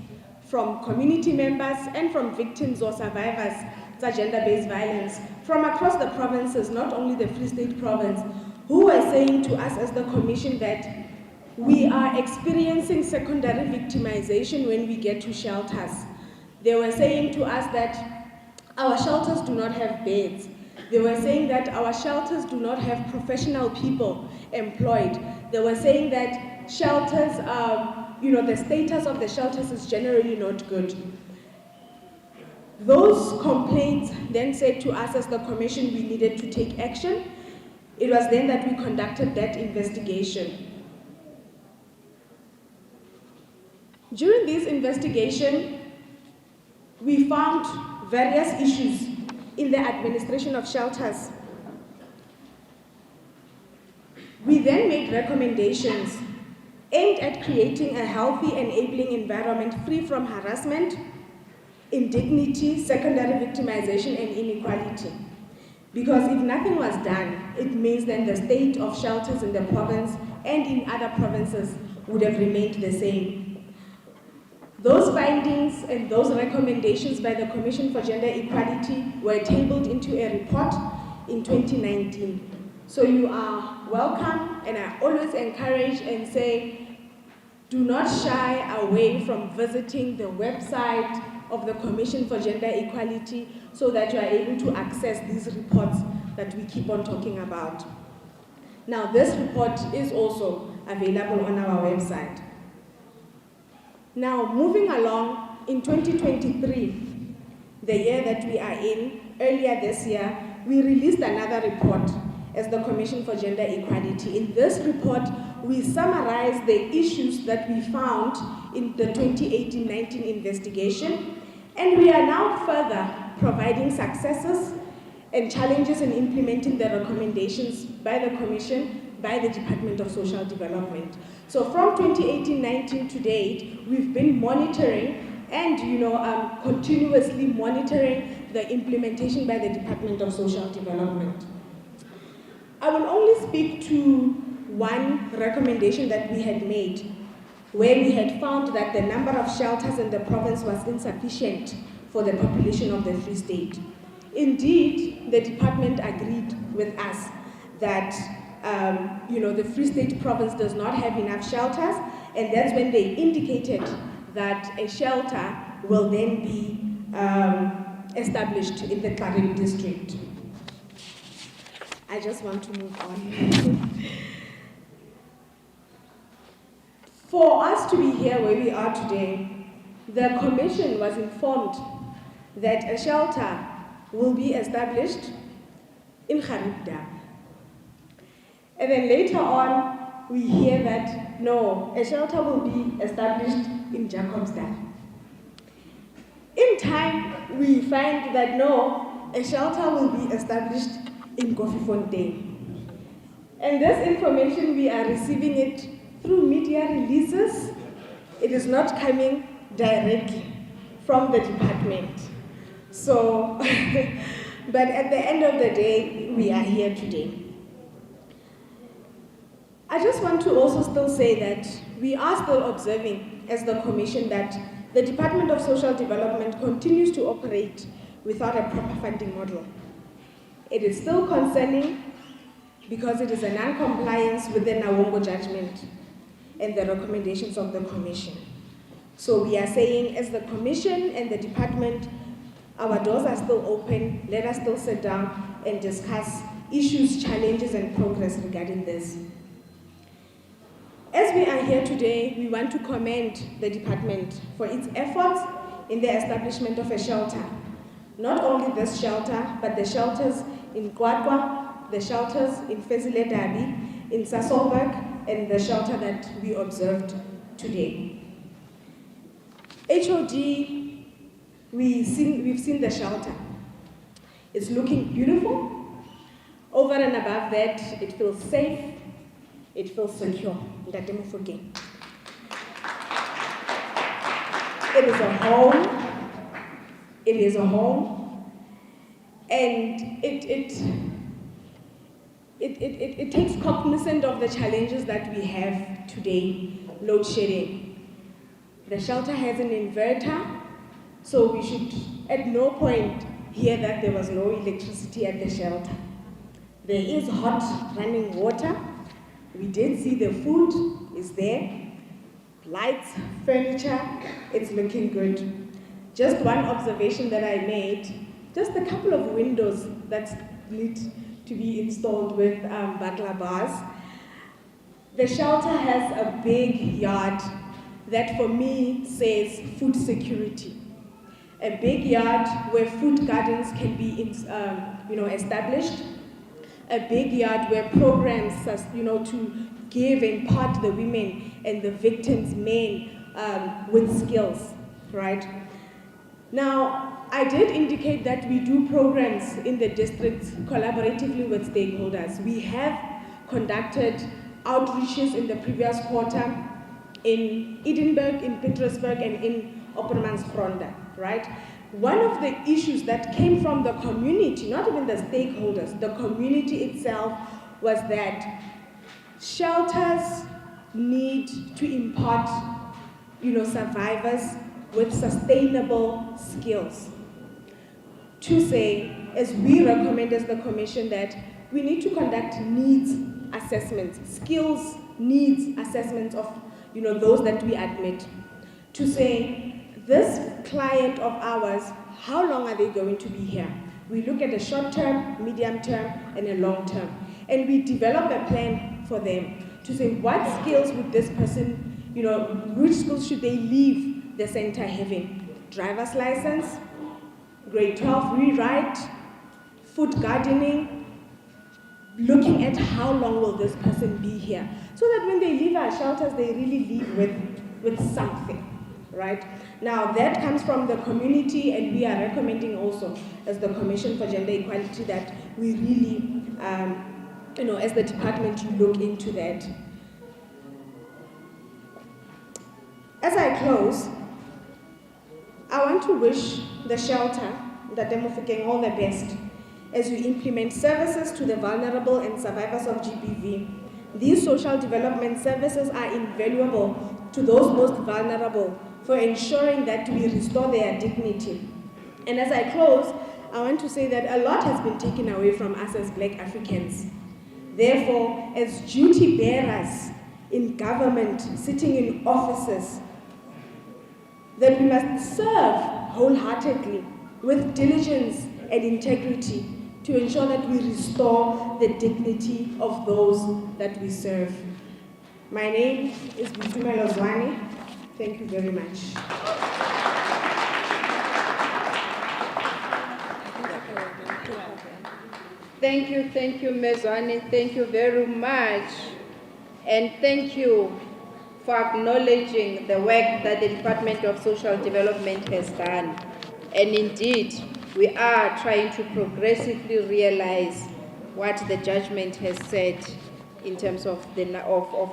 from community members and from victims or survivors of gender-based violence from across the provinces, not only the Free State Province, who were saying to us as the Commission that we are experiencing secondary victimization when we get to shelters. They were saying to us that our shelters do not have beds. They were saying that our shelters do not have professional people employed. They were saying that shelters, the status of the shelters is generally not good. Those complaints then said to us as the Commission we needed to take action. It was then that we conducted that investigation. During this investigation, we found various issues in the administration of shelters. We then made recommendations aimed at creating a healthy, enabling environment free from harassment, indignity, secondary victimization, and inequality. Because if nothing was done, it means then the state of shelters in the province and in other provinces would have remained the same. Those findings and those recommendations by the Commission for Gender Equality were tabled into a report in 2019. So you are welcome, and I always encourage and say, do not shy away from visiting the website of the Commission for Gender Equality so that you are able to access these reports that we keep on talking about. Now, this report is also available on our website. Now, moving along, in 2023, the year that we are in, earlier this year, we released another report as the Commission for Gender Equality. In this report, we summarize the issues that we found in the 2018-19 investigation, and we are now further providing successes and challenges in implementing the recommendations by the Commission, by the Department of Social Development. So from 2018-19 to date, we've been monitoring and continuously monitoring the implementation by the Department of Social Development. I will only speak to one recommendation that we had made, where we had found that the number of shelters in the province was insufficient for the population of the Free State. Indeed, the department agreed with us that the Free State province does not have enough shelters, and that's when they indicated that a shelter will then be established in the XHARIEP district. I just want to move on. For us to be here where we are today, the commission was informed that a shelter will be established in XHARIEP. And then later on, we hear that, no, a shelter will be established in Jacobsdal. In time, we find that, no, a shelter will be established in Koffiefontein. And this information, we are receiving it through media releases. It is not coming directly from the department. So, but at the end of the day, we are here today. I just want to also still say that we are still observing as the Commission that the Department of Social Development continues to operate without a proper funding model. It is still concerning because it is a non-compliance with the Nawongo judgment and the recommendations of the Commission. So we are saying as the Commission and the Department, our doors are still open. Let us still sit down and discuss issues, challenges, and progress regarding this. As we are here today, we want to commend the department for its efforts in the establishment of a shelter. Not only this shelter, but the shelters in Kwadwa, the shelters in Fezile Dabi, in Sasolburg, and the shelter that we observed today. HOD, we've seen the shelter. It's looking beautiful. Over and above that, it feels safe, it feels secure. It is a home. It is a home, and it takes cognizance of the challenges that we have today. Load shedding. The shelter has an inverter, so we should at no point hear that there was no electricity at the shelter. There is hot running water. We did see the food is there. Lights, furniture, it's looking good. Just one observation that I made, just a couple of windows that need to be installed with burglar bars. The shelter has a big yard that for me says food security. A big yard where food gardens can be established. A big yard where programs, to give and impart the women and the victims' men with skills, right? Now, I did indicate that we do programs in the districts collaboratively with stakeholders. We have conducted outreaches in the previous quarter in Edinburgh, in Pietersburg, and in Oppermansgronde, right? One of the issues that came from the community, not even the stakeholders, the community itself, was that shelters need to impart, survivors with sustainable skills. To say, as we recommend as the Commission, that we need to conduct needs assessments, skills needs assessments of, those that we admit. To say, this client of ours, how long are they going to be here? We look at a short term, medium term, and a long term. And we develop a plan for them to say what skills would this person, which skills should they leave the center having? Driver's license, grade 12 rewrite, food gardening, looking at how long will this person be here. So that when they leave our shelters, they really leave with something. Right? Now that comes from the community, and we are recommending also as the Commission for Gender Equality that we really, as the department, you look into that. As I close, I want to wish the shelter, the Demofokeng, all the best as we implement services to the vulnerable and survivors of GBV. These social development services are invaluable to those most vulnerable for ensuring that we restore their dignity. And as I close, I want to say that a lot has been taken away from us as Black Africans. Therefore, as duty bearers in government, sitting in offices, that we must serve wholeheartedly with diligence and integrity to ensure that we restore the dignity of those that we serve. My name is Bufima Lozwane. Thank you very much.
Thank you, Mezwane. Thank you very much. And thank you for acknowledging the work that the Department of Social Development has done. And indeed, we are trying to progressively realize what the judgment has said in terms of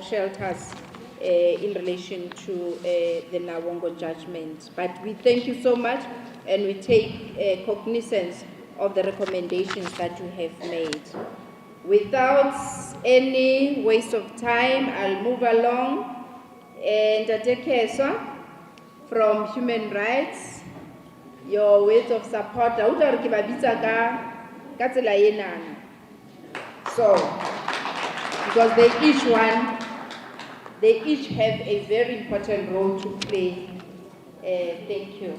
shelters in relation to the Nawongo judgment. But we thank you so much, and we take cognizance of the recommendations that you have made. Without any waste of time, I'll move along. And Keswa from Human Rights, your words of support. So, because they each have a very important role to play. Thank you.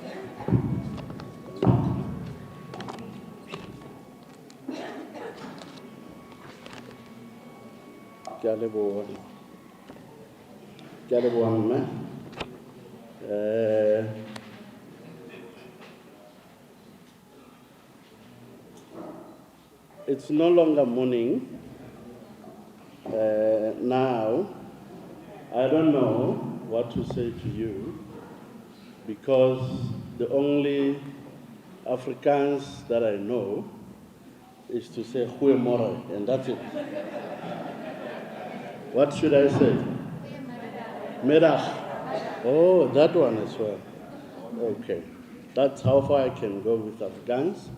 It's no longer morning now. I don't know what to say to you, because the only Afrikaans that I know is to say goeiemorgen, and that's it. What should I say? Middag. Oh, that one as well. Okay. That's how far I can go with Afrikaans.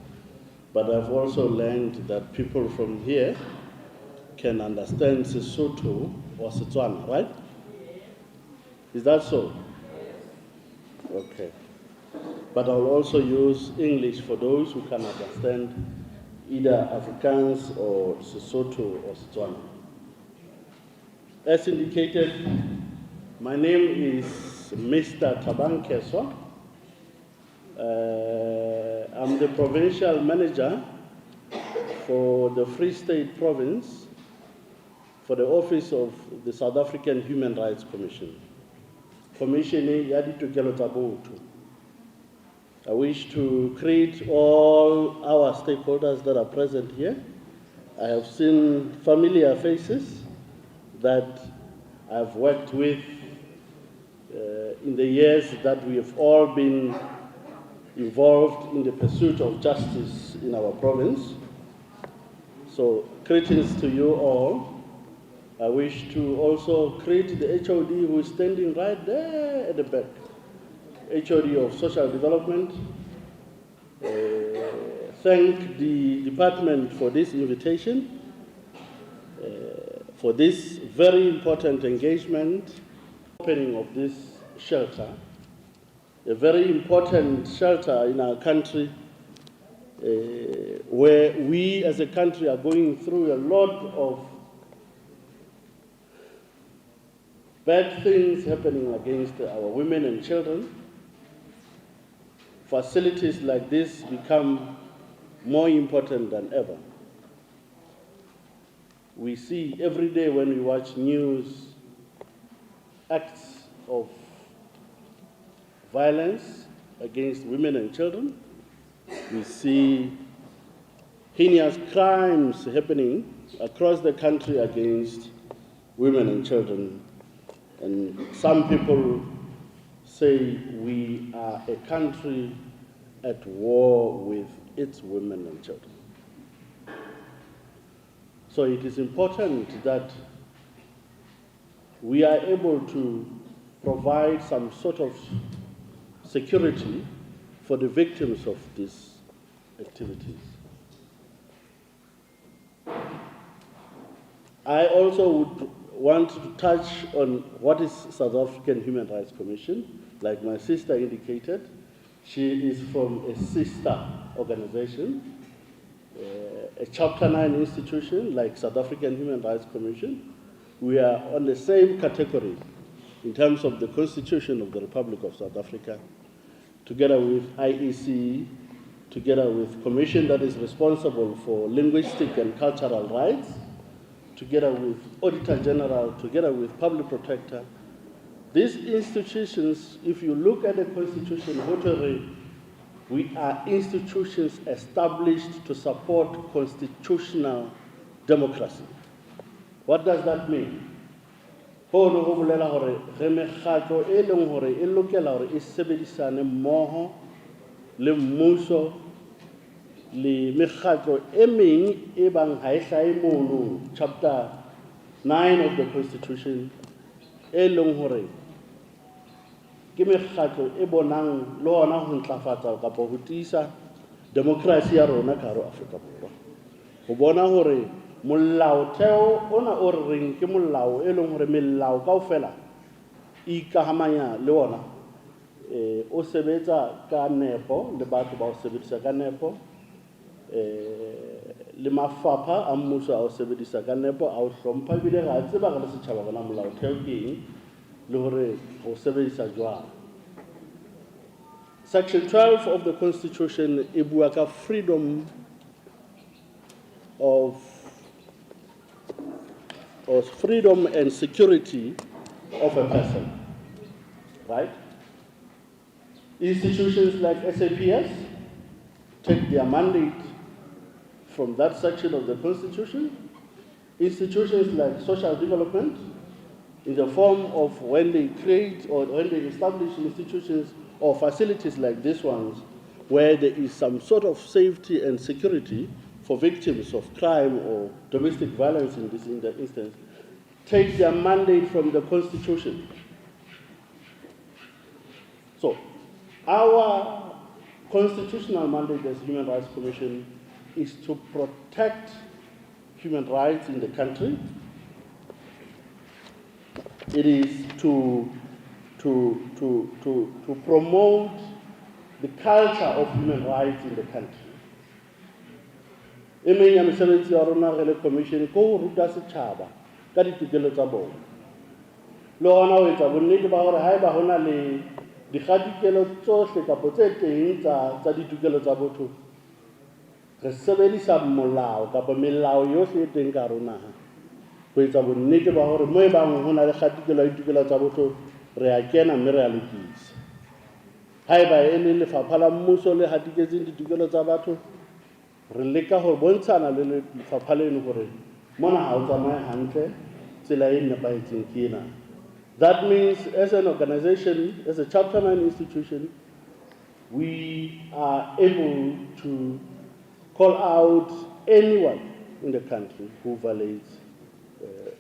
But I've also learned that people from here can understand Sesotho or Setswana, right? Is that so? Okay. But I'll also use English for those who can understand either Afrikaans or Sesotho or Setswana. As indicated, my name is Mr. Thabang Keswa. I'm the Provincial Manager for the Free State Province for the Office of the South African Human Rights Commission. Commissioning Yaditokelo tsa Botho. I wish to greet all our stakeholders that are present here. I have seen familiar faces that I've worked with in the years that we have all been involved in the pursuit of justice in our province. So, greetings to you all. I wish to also greet the HOD who is standing right there at the back, HOD of Social Development. Thank the department for this invitation, for this very important engagement, opening of this shelter, a very important shelter in our country, where we as a country are going through a lot of bad things happening against our women and children. Facilities like this become more important than ever. We see every day when we watch news acts of violence against women and children. We see heinous crimes happening across the country against women and children. And some people say we are a country at war with its women and children. So it is important that we are able to provide some sort of security for the victims of these activities. I also would want to touch on what is South African Human Rights Commission. Like my sister indicated, she is from a sister organization, a Chapter 9 institution like South African Human Rights Commission. We are on the same category in terms of the Constitution of the Republic of South Africa, together with IEC, together with Commission that is responsible for linguistic and cultural rights, together with Auditor General, together with Public Protector. These institutions, if you look at the Constitution, we are institutions established to support constitutional democracy. What does that mean? Ho no ho bolela hore re mekgatlo e leng hore e lokela hore e sebedisane mmoho le mmuso le mekgatlo e meng e bang ha e hlahe mono chapter 9 of the Constitution e leng hore ke mekgatlo e bonang le hona ho ntlafatsa kapa ho tiisa democracy ya rona ka hare Afrika Borwa. Ho bona hore molaotheo ona o reng ke molao e leng hore melao kaofela e ikahamanya le ona o sebetsa ka nepo le batho ba o sebedisa ka nepo le mafapha a mmuso a o sebedisa ka nepo a o hlompha bile ga tseba ga le setjhaba bona molaotheo ke eng le hore o sebedisa jwang. Section 12 of the Constitution e bua ka freedom and security of a person, right? Institutions like SAPS take their mandate from that section of the Constitution. Institutions like social development, in the form of when they create or when they establish institutions or facilities like these ones, where there is some sort of safety and security for victims of crime or domestic violence in the instance, take their mandate from the Constitution. So, our constitutional mandate as Human Rights Commission is to protect human rights in the country. It is to promote the culture of human rights in the country. E meng ya mesebetsi ya rona re le commission ko ho ruta setjhaba ka ditokelo tsa bona. Le hona ho etsa bonnete ba hore haeba hona le dikgatikelo tsohle kapa tse teng tsa ditokelo tsa botho, re sebedisa molao kapa melao yohle e teng ka rona ho etsa bonnete ba hore moo bang hona le kgatikelo ya ditokelo tsa botho re a kena mme re a lokisa. Haeba e le lefapha la mmuso le hatiketseng ditokelo tsa batho, re leka ho bontshana le lefapha leno hore mona ha o tsamaye hantle tsela e nepahetseng ke ena. That means as an organization, as a Chapter 9 institution, we are able to call out anyone in the country who violates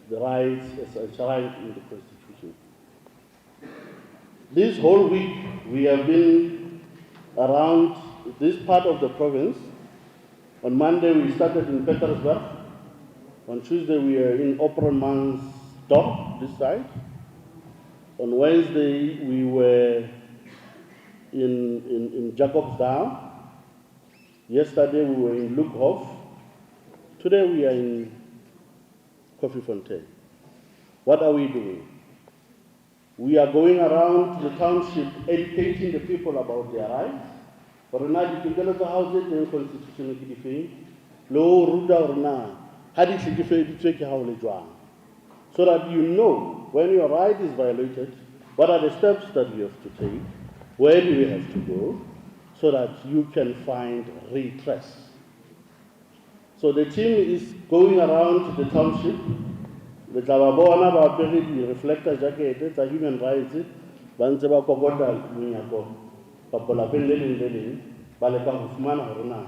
the rights as enshrined in the Constitution. This whole week, we have been around this part of the province. On Monday, we started in Petersburg. On Tuesday, we are in Oppermansdorp, this side. On Wednesday, we were in Jacobsdal. Yesterday, we were in Lukhof. Today, we are in Koffiefontein. What are we doing? We are going around the township educating the people about their rights. So that you know when your right is violated, what are the steps that you have to take, where do you have to go, so that you can find redress. So the team is going around the township. The Tlababona ba apere di reflector jacket tsa human rights ba ntse ba kokota menyako kapa lapeng le leng ba leka ho fumana hore na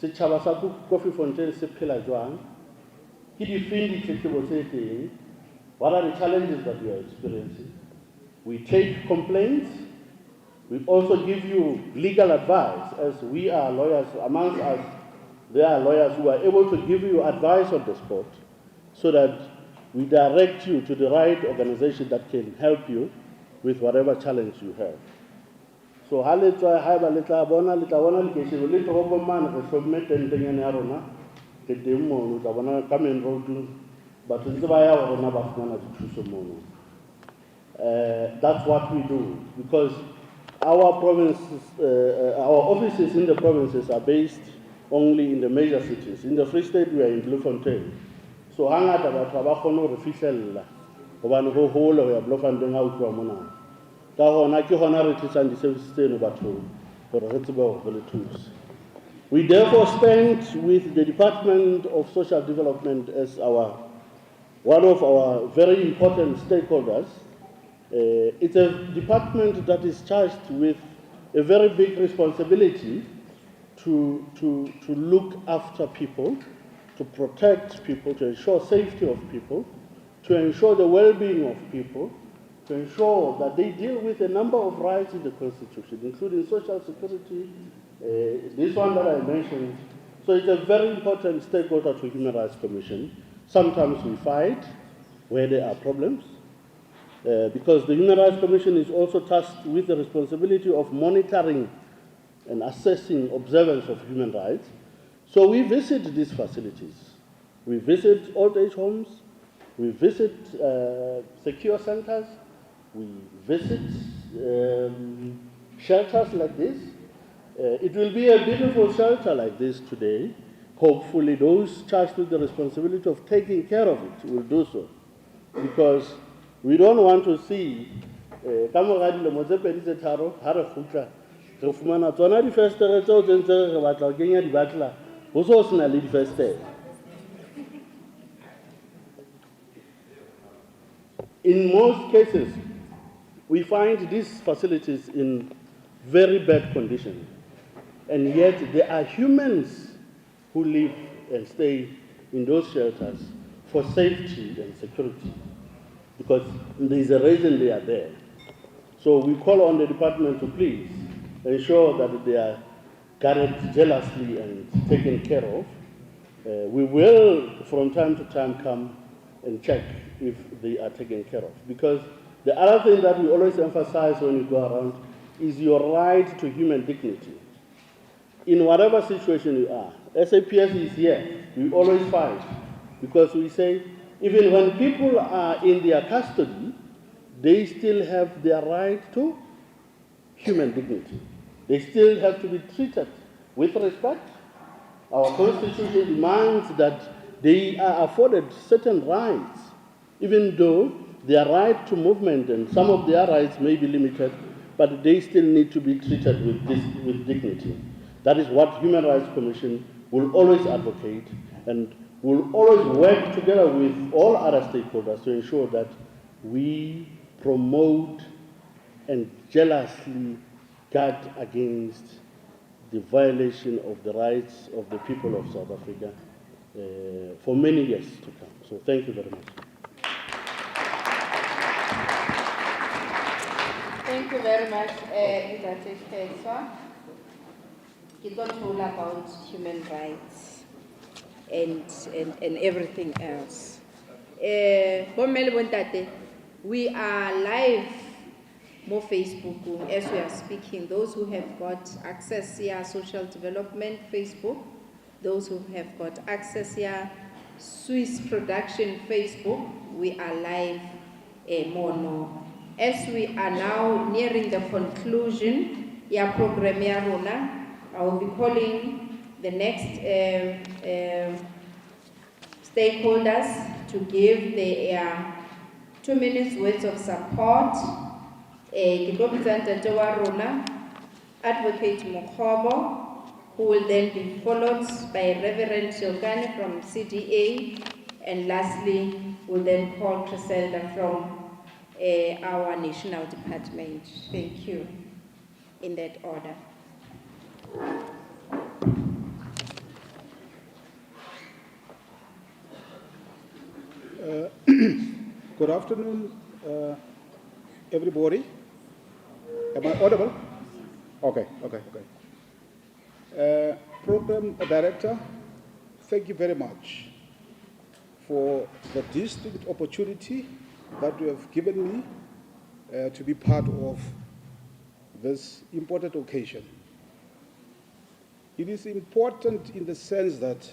setjhaba sa Koffiefontein se phela jwang ke difeng ditletlebo tse teng, what are the challenges that we are experiencing. We take complaints. We also give you legal advice, as we are lawyers amongst us. There are lawyers who are able to give you advice on the spot so that we direct you to the right organization that can help you with whatever challenge you have. So ha le tswa ha ba le tla bona lekeishene le toropo mane re hlomme tentenyane ya rona ke teng mono tla bona ka main road batho ntse ba ya rona ba fumana dithuso mono. That's what we do, because our provinces, our offices in the provinces are based only in the major cities. In the Free State, we are in Bloemfontein. So hangata batho ba kgone re fihlella hobane ho hole ho ya Bloemfontein ha o tloha mona. Ka hona ke hona re tlisang di-services tseno bathong hore re tsebe hore re le thuse. We therefore stand with the Department of Social Development as one of our very important stakeholders. It's a department that is charged with a very big responsibility to look after people, to protect people, to ensure safety of people, to ensure the well-being of people, to ensure that they deal with a number of rights in the Constitution, including social security, this one that I mentioned. So it's a very important stakeholder to Human Rights Commission. Sometimes we fight where there are problems, because the Human Rights Commission is also tasked with the responsibility of monitoring and assessing observance of human rights. So we visit these facilities. We visit old age homes, we visit secure centers, we visit shelters like this. It will be a beautiful shelter like this today. Hopefully those charged with the responsibility of taking care of it will do so. Because we don't want to see in most cases, we find these facilities in very bad condition, and yet there are humans who live and stay in those shelters for safety and security, because there is a reason they are there. So we call on the department to please ensure that they are guarded jealously and taken care of. We will, from time to time, come and check if they are taken care of. Because the other thing that we always emphasize when you go around is your right to human dignity. In whatever situation you are, SAPS is here. We always fight, because we say, even when people are in their custody, they still have their right to human dignity. They still have to be treated with respect. Our Constitution demands that they are afforded certain rights, even though their right to movement and some of their rights may be limited, but they still need to be treated with dignity. That is what Human Rights Commission will always advocate, and will always work together with all other stakeholders to ensure that we promote and jealously guard against the violation of the rights of the people of South Africa for many years to come. So thank you very much.
Thank you very much, Ntate Fetswa. It's not all about human rights and everything else. Bommel Bontate, we are live more Facebook as we are speaking. Those who have got access here, Social Development Facebook, those who have got access here, Swiss Production Facebook, we are live mono. As we are now nearing the conclusion, ya program ya Rona, I will be calling the next stakeholders to give their 2 minutes worth of support. Advocate Mokhobo, who will then be followed by Reverend Shogani from CDA, and lastly, will then call Criselda from our national department. Thank you. In that order.
Good afternoon, everybody. Am I audible? Okay. Program Director, thank you very much for the distinct opportunity that you have given me to be part of this important occasion. It is important in the sense that